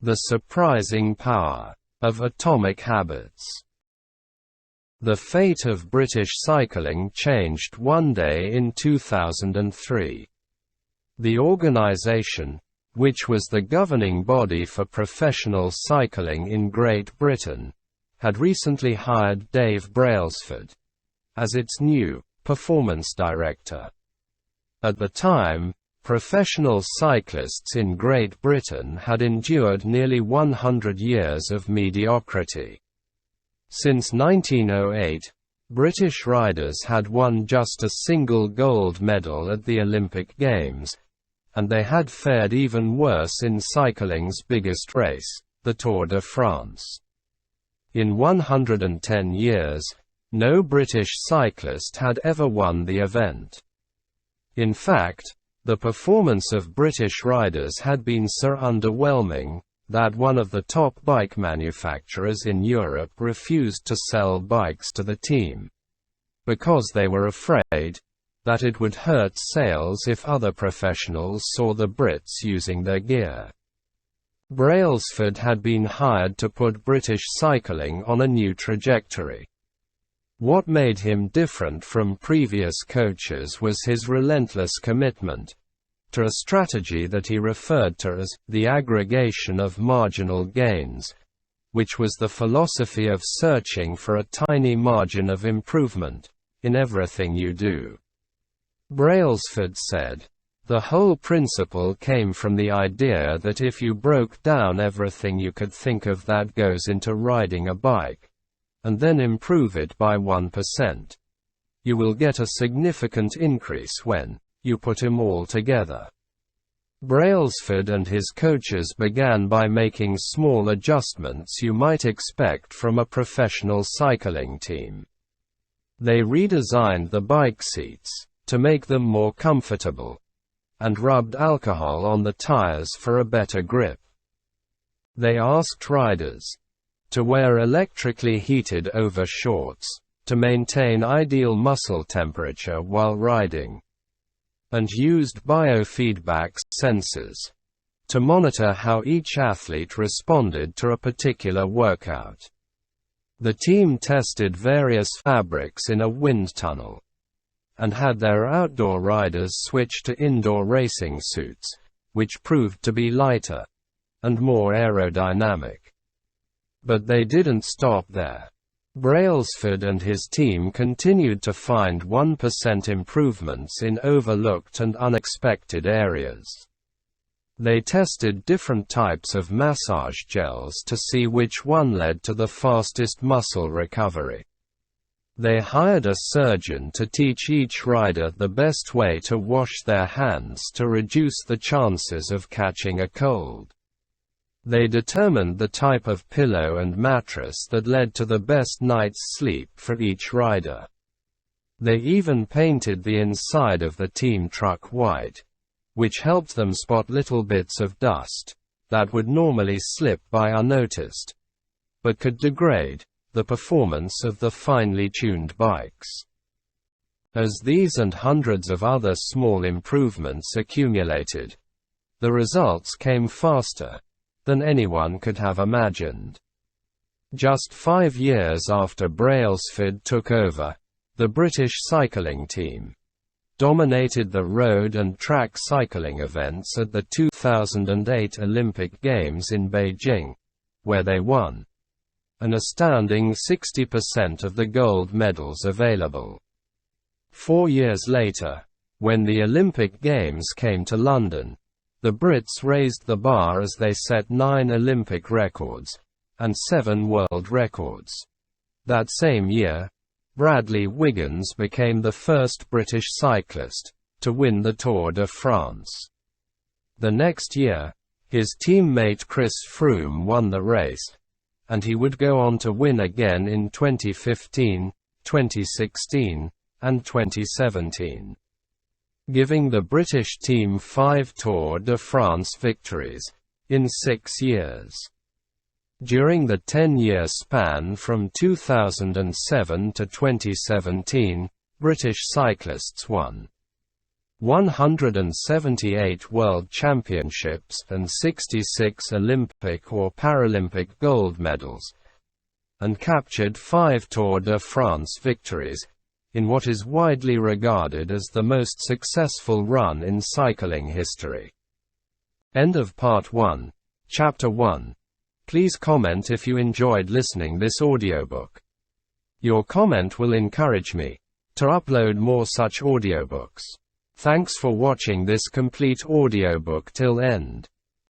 The surprising power of atomic habits. The fate of British cycling changed one day in 2003. The organisation, which was the governing body for professional cycling in Great Britain, had recently hired Dave Brailsford as its new performance director. At the time, professional cyclists in Great Britain had endured nearly 100 years of mediocrity. Since 1908, British riders had won just a single gold medal at the Olympic Games, and they had fared even worse in cycling's biggest race, the Tour de France. In 110 years, no British cyclist had ever won the event. In fact, the performance of British riders had been so underwhelming that one of the top bike manufacturers in Europe refused to sell bikes to the team, because they were afraid that it would hurt sales if other professionals saw the Brits using their gear. Brailsford had been hired to put British cycling on a new trajectory. What made him different from previous coaches was his relentless commitment to a strategy that he referred to as the aggregation of marginal gains, which was the philosophy of searching for a tiny margin of improvement in everything you do. Brailsford said, "The whole principle came from the idea that if you broke down everything you could think of that goes into riding a bike, and then improve it by 1%, you will get a significant increase when you put them all together." Brailsford and his coaches began by making small adjustments you might expect from a professional cycling team. They redesigned the bike seats to make them more comfortable, and rubbed alcohol on the tires for a better grip. They asked riders to wear electrically heated overshorts to maintain ideal muscle temperature while riding, and used biofeedback sensors to monitor how each athlete responded to a particular workout. The team tested various fabrics in a wind tunnel, and had their outdoor riders switch to indoor racing suits, which proved to be lighter and more aerodynamic. But they didn't stop there. Brailsford and his team continued to find 1% improvements in overlooked and unexpected areas. They tested different types of massage gels to see which one led to the fastest muscle recovery. They hired a surgeon to teach each rider the best way to wash their hands to reduce the chances of catching a cold. They determined the type of pillow and mattress that led to the best night's sleep for each rider. They even painted the inside of the team truck white, which helped them spot little bits of dust that would normally slip by unnoticed, but could degrade the performance of the finely tuned bikes. As these and hundreds of other small improvements accumulated, the results came faster than anyone could have imagined. Just 5 years after Brailsford took over, the British cycling team dominated the road and track cycling events at the 2008 Olympic Games in Beijing, where they won an astounding 60% of the gold medals available. 4 years later, when the Olympic Games came to London, the Brits raised the bar as they set 9 Olympic records and 7 world records. That same year, Bradley Wiggins became the first British cyclist to win the Tour de France. The next year, his teammate Chris Froome won the race, and he would go on to win again in 2015, 2016, and 2017. Giving the British team 5 Tour de France victories in 6 years. During the 10-year span from 2007 to 2017, British cyclists won 178 World Championships and 66 Olympic or Paralympic gold medals, and captured 5 Tour de France victories, in what is widely regarded as the most successful run in cycling history. End of Part 1. Chapter 1. Please comment if you enjoyed listening this audiobook. Your comment will encourage me to upload more such audiobooks. Thanks for watching this complete audiobook till end.